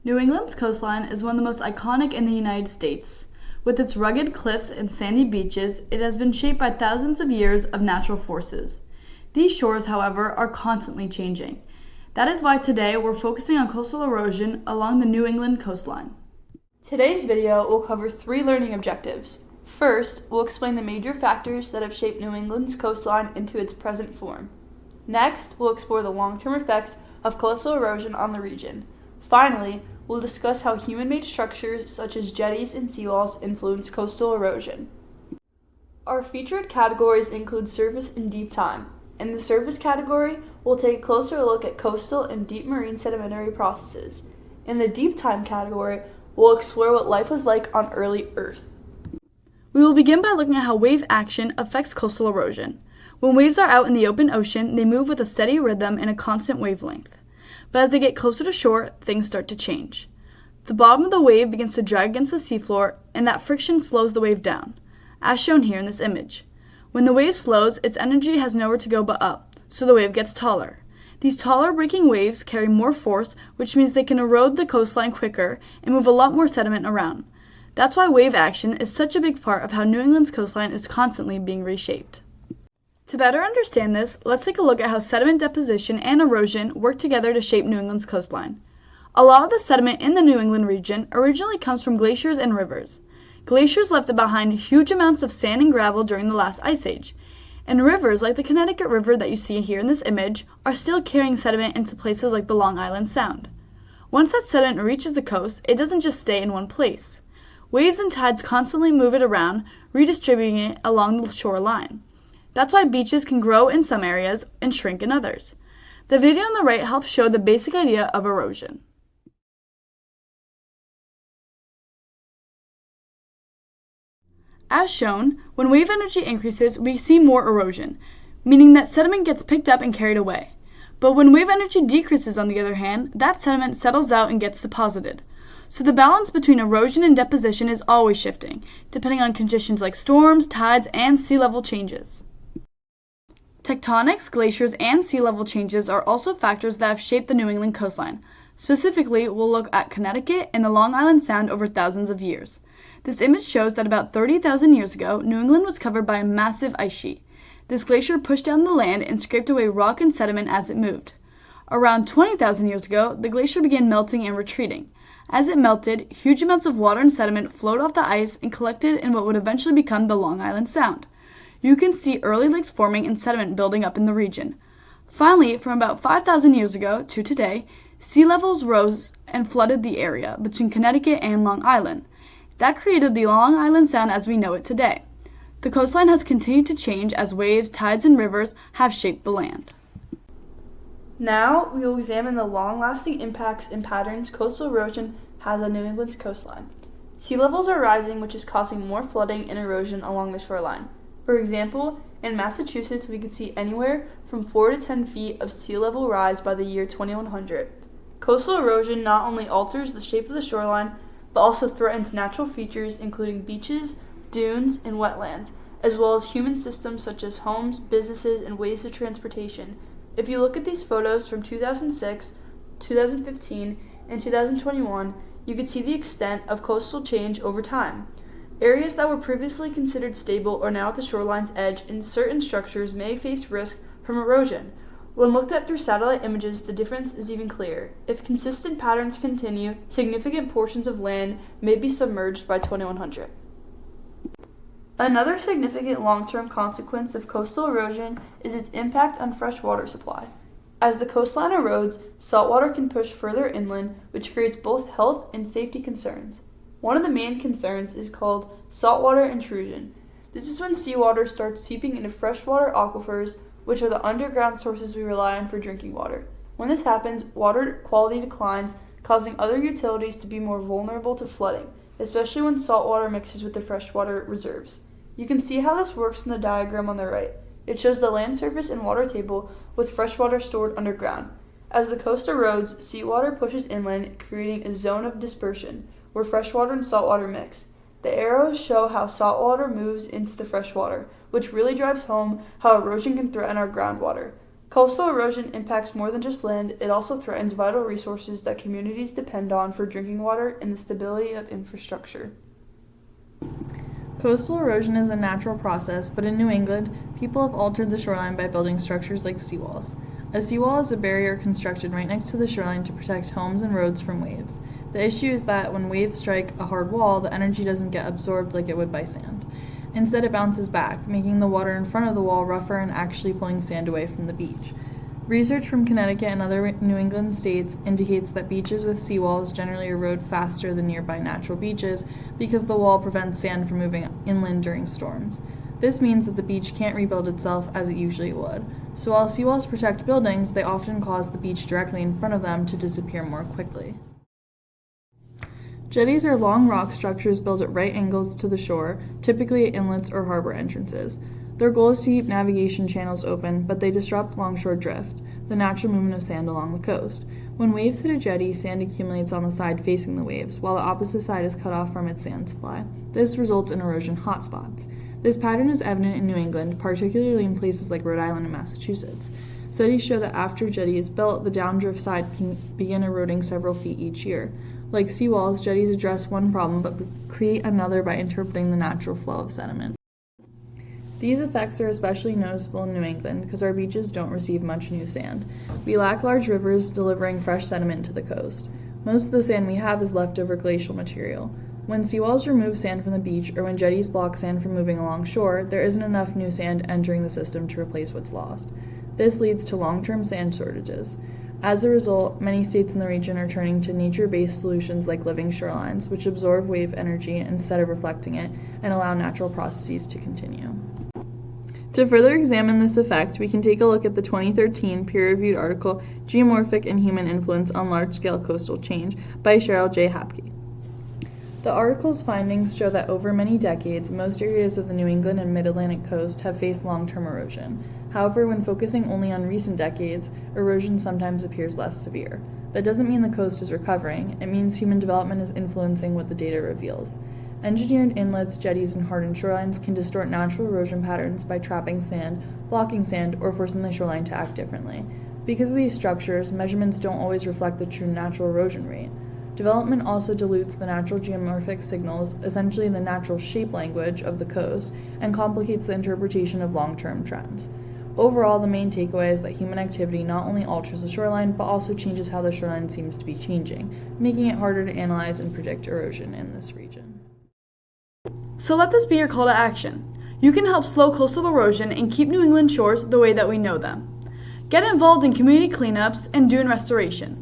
New England's coastline is one of the most iconic in the United States. With its rugged cliffs and sandy beaches, it has been shaped by thousands of years of natural forces. These shores, however, are constantly changing. That is why today we're focusing on coastal erosion along the New England coastline. Today's video will cover 3 learning objectives. First, we'll explain the major factors that have shaped New England's coastline into its present form. Next, we'll explore the long-term effects of coastal erosion on the region. Finally, we'll discuss how human-made structures such as jetties and seawalls influence coastal erosion. Our featured categories include surface and deep time. In the surface category, we'll take a closer look at coastal and deep marine sedimentary processes. In the deep time category, we'll explore what life was like on early Earth. We will begin by looking at how wave action affects coastal erosion. When waves are out in the open ocean, they move with a steady rhythm and a constant wavelength. But as they get closer to shore, things start to change. The bottom of the wave begins to drag against the seafloor, and that friction slows the wave down, as shown here in this image. When the wave slows, its energy has nowhere to go but up, so the wave gets taller. These taller breaking waves carry more force, which means they can erode the coastline quicker and move a lot more sediment around. That's why wave action is such a big part of how New England's coastline is constantly being reshaped. To better understand this, let's take a look at how sediment deposition and erosion work together to shape New England's coastline. A lot of the sediment in the New England region originally comes from glaciers and rivers. Glaciers left behind huge amounts of sand and gravel during the last ice age, and rivers like the Connecticut River that you see here in this image are still carrying sediment into places like the Long Island Sound. Once that sediment reaches the coast, it doesn't just stay in one place. Waves and tides constantly move it around, redistributing it along the shoreline. That's why beaches can grow in some areas and shrink in others. The video on the right helps show the basic idea of erosion. As shown, when wave energy increases, we see more erosion, meaning that sediment gets picked up and carried away. But when wave energy decreases, on the other hand, that sediment settles out and gets deposited. So the balance between erosion and deposition is always shifting, depending on conditions like storms, tides, and sea level changes. Tectonics, glaciers, and sea level changes are also factors that have shaped the New England coastline. Specifically, we'll look at Connecticut and the Long Island Sound over thousands of years. This image shows that about 30,000 years ago, New England was covered by a massive ice sheet. This glacier pushed down the land and scraped away rock and sediment as it moved. Around 20,000 years ago, the glacier began melting and retreating. As it melted, huge amounts of water and sediment flowed off the ice and collected in what would eventually become the Long Island Sound. You can see early lakes forming and sediment building up in the region. Finally, from about 5,000 years ago to today, sea levels rose and flooded the area between Connecticut and Long Island. That created the Long Island Sound as we know it today. The coastline has continued to change as waves, tides, and rivers have shaped the land. Now, we will examine the long-lasting impacts and patterns coastal erosion has on New England's coastline. Sea levels are rising, which is causing more flooding and erosion along the shoreline. For example, in Massachusetts, we could see anywhere from 4 to 10 feet of sea level rise by the year 2100. Coastal erosion not only alters the shape of the shoreline, but also threatens natural features including beaches, dunes, and wetlands, as well as human systems such as homes, businesses, and ways of transportation. If you look at these photos from 2006, 2015, and 2021, you can see the extent of coastal change over time. Areas that were previously considered stable are now at the shoreline's edge, and certain structures may face risk from erosion. When looked at through satellite images, the difference is even clearer. If consistent patterns continue, significant portions of land may be submerged by 2100. Another significant long-term consequence of coastal erosion is its impact on freshwater supply. As the coastline erodes, saltwater can push further inland, which creates both health and safety concerns. One of the main concerns is called saltwater intrusion. This is when seawater starts seeping into freshwater aquifers, which are the underground sources we rely on for drinking water. When this happens, water quality declines, causing other utilities to be more vulnerable to flooding, especially when saltwater mixes with the freshwater reserves. You can see how this works in the diagram on the right. It shows the land surface and water table with freshwater stored underground. As the coast erodes, seawater pushes inland, creating a zone of dispersion, where freshwater and saltwater mix. The arrows show how saltwater moves into the freshwater, which really drives home how erosion can threaten our groundwater. Coastal erosion impacts more than just land, it also threatens vital resources that communities depend on for drinking water and the stability of infrastructure. Coastal erosion is a natural process, but in New England, people have altered the shoreline by building structures like seawalls. A seawall is a barrier constructed right next to the shoreline to protect homes and roads from waves. The issue is that when waves strike a hard wall, the energy doesn't get absorbed like it would by sand. Instead, it bounces back, making the water in front of the wall rougher and actually pulling sand away from the beach. Research from Connecticut and other New England states indicates that beaches with seawalls generally erode faster than nearby natural beaches because the wall prevents sand from moving inland during storms. This means that the beach can't rebuild itself as it usually would. So while seawalls protect buildings, they often cause the beach directly in front of them to disappear more quickly. Jetties are long rock structures built at right angles to the shore, typically at inlets or harbor entrances. Their goal is to keep navigation channels open, but they disrupt longshore drift, the natural movement of sand along the coast. When waves hit a jetty, sand accumulates on the side facing the waves, while the opposite side is cut off from its sand supply. This results in erosion hotspots. This pattern is evident in New England, particularly in places like Rhode Island and Massachusetts. Studies show that after a jetty is built, the downdrift side can begin eroding several feet each year. Like seawalls, jetties address one problem but create another by interrupting the natural flow of sediment. These effects are especially noticeable in New England because our beaches don't receive much new sand. We lack large rivers delivering fresh sediment to the coast. Most of the sand we have is leftover glacial material. When seawalls remove sand from the beach or when jetties block sand from moving along shore, there isn't enough new sand entering the system to replace what's lost. This leads to long-term sand shortages. As a result, many states in the region are turning to nature-based solutions like living shorelines, which absorb wave energy instead of reflecting it and allow natural processes to continue. To further examine this effect, we can take a look at the 2013 peer-reviewed article, Geomorphic and Human Influence on Large-Scale Coastal Change by Cheryl J. Hapke. The article's findings show that over many decades, most areas of the New England and Mid-Atlantic coast have faced long-term erosion. However, when focusing only on recent decades, erosion sometimes appears less severe. That doesn't mean the coast is recovering, it means human development is influencing what the data reveals. Engineered inlets, jetties, and hardened shorelines can distort natural erosion patterns by trapping sand, blocking sand, or forcing the shoreline to act differently. Because of these structures, measurements don't always reflect the true natural erosion rate. Development also dilutes the natural geomorphic signals, essentially the natural shape language of the coast, and complicates the interpretation of long-term trends. Overall, the main takeaway is that human activity not only alters the shoreline, but also changes how the shoreline seems to be changing, making it harder to analyze and predict erosion in this region. So let this be your call to action. You can help slow coastal erosion and keep New England shores the way that we know them. Get involved in community cleanups and dune restoration.